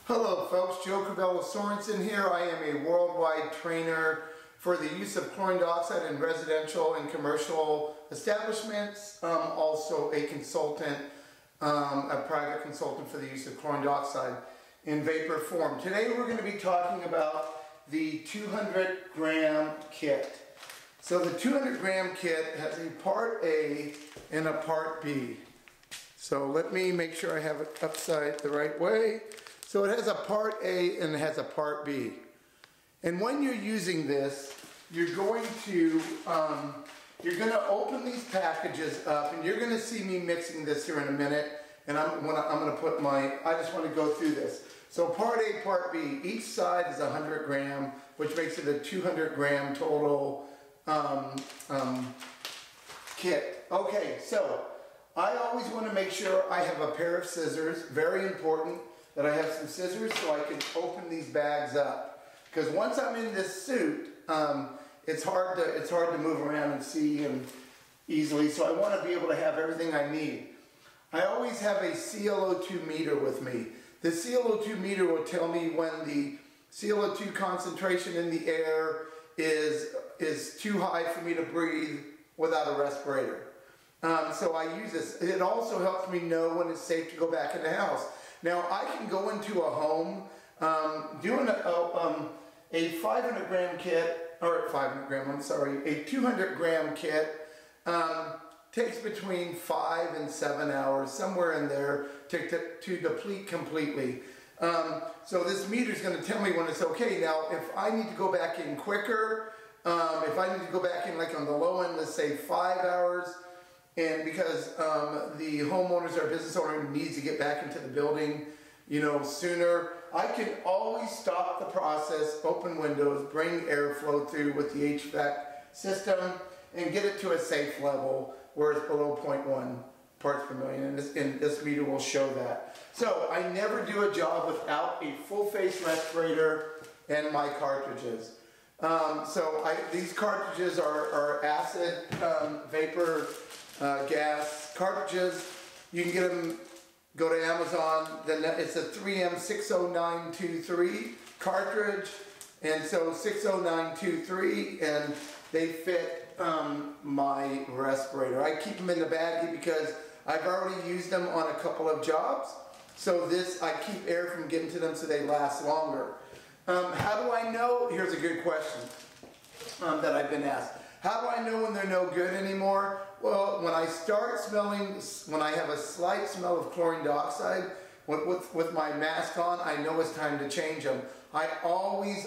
Hello folks, Joe Cabello Sorensen here. I am a worldwide trainer for the use of chlorine dioxide in residential and commercial establishments. Also a consultant, a private consultant for the use of chlorine dioxide in vapor form. Today we're going to be talking about the 200 gram kit. So the 200 gram kit has a part A and a part B. So let me make sure I have it upside the right way. So it has a part A and it has a part B. And when you're using this, you're going to open these packages up, and you're going to see me mixing this here in a minute. And I'm going to put I just want to go through this. So part A, part B, each side is 100 gram, which makes it a 200 gram total kit. Okay, so I always want to make sure I have a pair of scissors, very important that I have some scissors so I can open these bags up. Because once I'm in this suit, it's hard to move around and see easily, so I want to be able to have everything I need. I always have a ClO2 meter with me. The ClO2 meter will tell me when the ClO2 concentration in the air is too high for me to breathe without a respirator. So I use this. It also helps me know when it's safe to go back in the house. Now I can go into a home doing a 500 gram kit, or 500 gram, I'm sorry, a 200 gram kit takes between 5 and 7 hours, somewhere in there, to deplete completely. So this meter is going to tell me when it's okay. Now if I need to go back in quicker, if I need to go back in like on the low end, let's say 5 hours, and because the homeowners or business owner needs to get back into the building, sooner, I can always stop the process, open windows, bring airflow through with the HVAC system, and get it to a safe level where it's below 0.1 parts per million, and this meter will show that. So I never do a job without a full face respirator and my cartridges. These cartridges are acid vapor gas cartridges. You can get them, go to Amazon, then it's a 3M 60923 cartridge, and so 60923, and they fit my respirator. I keep them in the baggie because I've already used them on a couple of jobs, so I keep air from getting to them so they last longer. How do I know? Here's a good question that I've been asked. How do I know when they're no good anymore? Well, when I start smelling, when I have a slight smell of chlorine dioxide with my mask on, I know it's time to change them. I always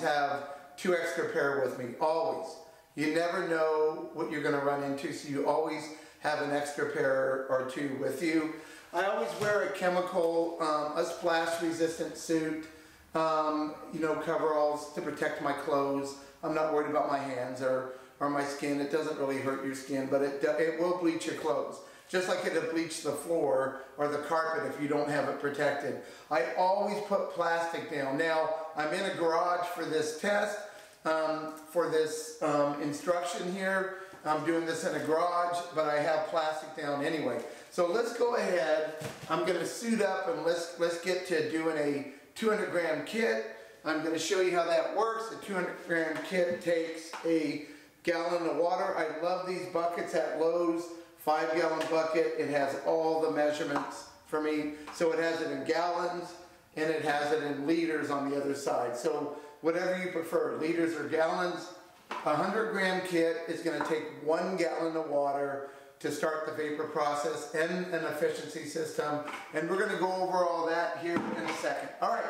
have 2 extra pair with me, always. You never know what you're going to run into, so you always have an extra pair or 2 with you. I always wear a chemical, a splash resistant suit, coveralls to protect my clothes. I'm not worried about my hands or my skin. It doesn't really hurt your skin, but it will bleach your clothes. Just like it'll bleach the floor or the carpet if you don't have it protected. I always put plastic down. Now, I'm in a garage for this test, for this instruction here. I'm doing this in a garage, but I have plastic down anyway. So let's go ahead. I'm going to suit up and let's get to doing a 200 gram kit. I'm going to show you how that works. The 200 gram kit takes a gallon of water. I love these buckets at Lowe's, 5-gallon bucket. It has all the measurements for me. So it has it in gallons and it has it in liters on the other side. So whatever you prefer, liters or gallons. A 100 gram kit is going to take 1 gallon of water to start the vapor process and an efficiency system. And we're going to go over all that here in a second. All right.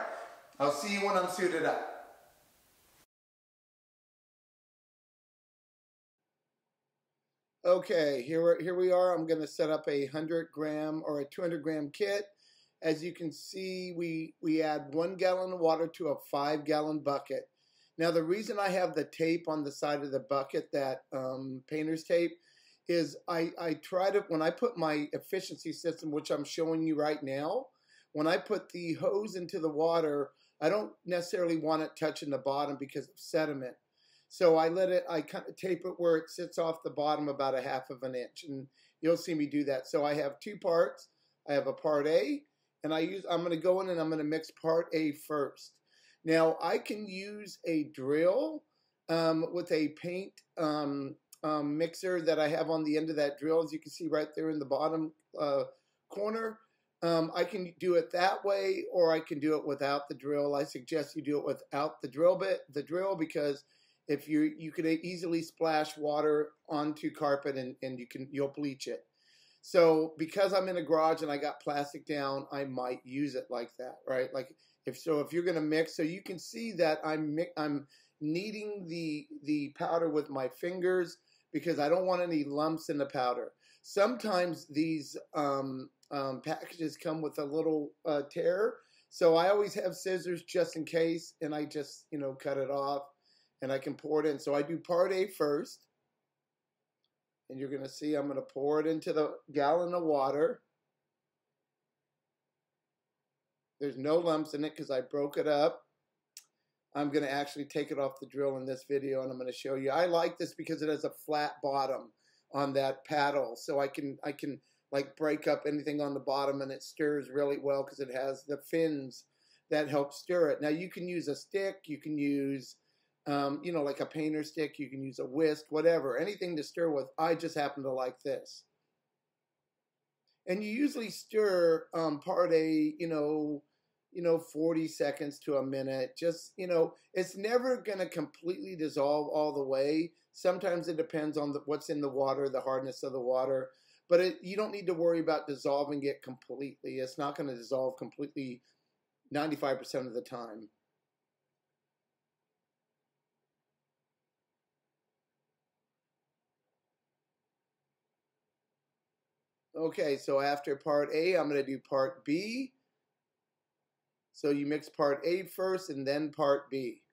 I'll see you when I'm suited up. Okay, here we are. I'm going to set up a 100 gram or a 200 gram kit. As you can see, we add 1 gallon of water to a 5-gallon bucket. Now the reason I have the tape on the side of the bucket, that painter's tape, is I try to, when I put my efficiency system, which I'm showing you right now, when I put the hose into the water, I don't necessarily want it touching the bottom because of sediment. So I kind of tape it where it sits off the bottom about 1/2 of an inch, and you'll see me do that. So I have 2 parts. I have a part A And I'm going to go in and I'm going to mix part A first. Now I can use a drill with a paint mixer that I have on the end of that drill, as you can see right there in the bottom corner. I can do it that way, or I can do it without the drill. I suggest you do it without the drill because if you could easily splash water onto carpet and you'll bleach it. So because I'm in a garage and I got plastic down, I might use it like that, right? Like if you're gonna mix, so you can see that I'm kneading the powder with my fingers because I don't want any lumps in the powder. Sometimes these packages come with a little tear, so I always have scissors just in case, and I just cut it off, and I can pour it in. So I do part A first. And you're going to see I'm going to pour it into the gallon of water. There's no lumps in it because I broke it up. I'm going to actually take it off the drill in this video, and I'm going to show you. I like this because it has a flat bottom on that paddle, so I can like break up anything on the bottom, and it stirs really well because it has the fins that help stir it. Now you can use a stick, you can use like a painter stick, you can use a whisk, whatever, anything to stir with. I just happen to like this. And you usually stir part A, 40 seconds to a minute. Just, it's never going to completely dissolve all the way. Sometimes it depends on what's in the water, the hardness of the water. But you don't need to worry about dissolving it completely. It's not going to dissolve completely 95% of the time. Okay, so after part A, I'm going to do part B. So you mix part A first and then part B.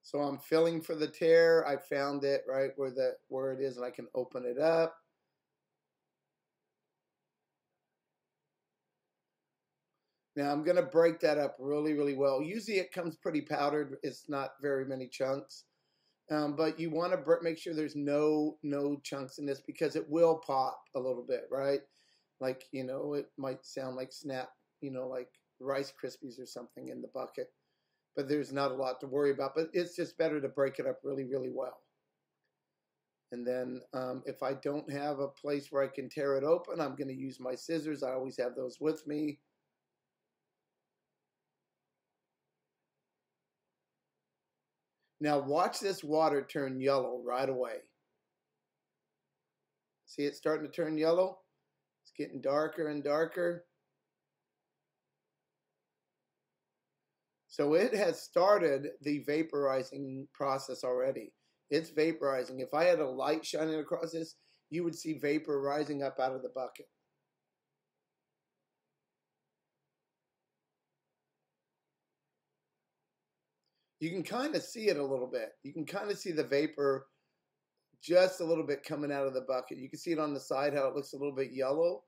So I'm filling for the tear. I found it right where it is, and I can open it up. Now I'm going to break that up really, really well. Usually it comes pretty powdered. It's not very many chunks. But you want to make sure there's no chunks in this because it will pop a little bit, right? Like, it might sound like snap, like Rice Krispies or something in the bucket. But there's not a lot to worry about. But it's just better to break it up really, really well. And then if I don't have a place where I can tear it open, I'm going to use my scissors. I always have those with me. Now watch this water turn yellow right away. See it starting to turn yellow? It's getting darker and darker. So it has started the vaporizing process already. It's vaporizing. If I had a light shining across this, you would see vapor rising up out of the bucket. You can kind of see it a little bit. You can kind of see the vapor just a little bit coming out of the bucket. You can see it on the side how it looks a little bit yellow.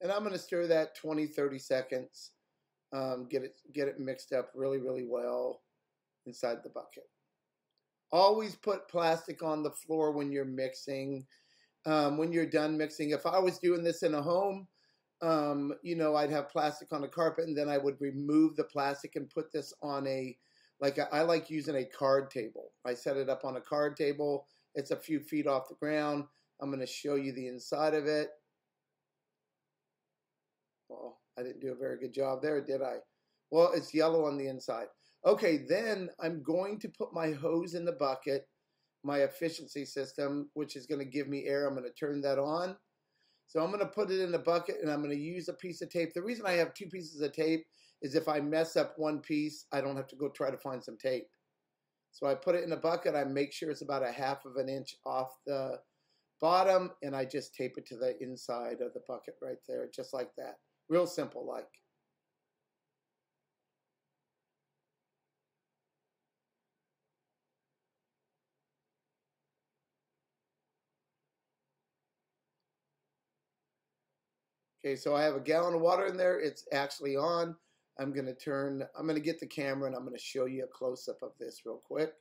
And I'm going to stir that 20, 30 seconds. Get it mixed up really, really well inside the bucket. Always put plastic on the floor when you're mixing. When you're done mixing, if I was doing this in a home, I'd have plastic on the carpet, and then I would remove the plastic and put this on I like using a card table. I set it up on a card table. It's a few feet off the ground. I'm going to show you the inside of it. Well, I didn't do a very good job there, did I? Well, it's yellow on the inside. Okay, then I'm going to put my hose in the bucket, my efficiency system, which is going to give me air. I'm going to turn that on. So I'm going to put it in the bucket, and I'm going to use a piece of tape. The reason I have two pieces of tape is if I mess up one piece, I don't have to go try to find some tape. So I put it in a bucket. I make sure it's about 1/2 of an inch off the bottom, and I just tape it to the inside of the bucket right there, just like that. Real simple like. Okay, so I have a gallon of water in there. It's actually on. I'm going to get the camera and I'm going to show you a close-up of this real quick.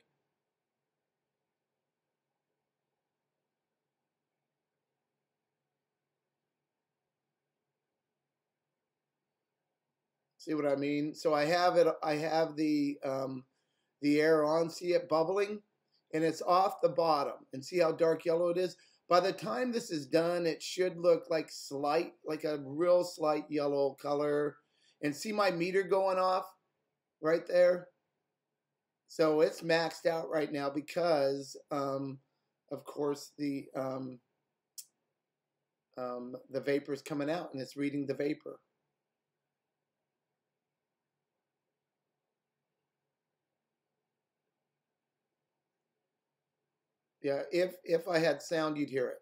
See what I mean? So I have the air on. See it bubbling? And it's off the bottom. And see how dark yellow it is? By the time this is done, it should look like a real slight yellow color. And see my meter going off right there? So it's maxed out right now because, of course, the vapor is coming out and it's reading the vapor. Yeah, if I had sound, you'd hear it.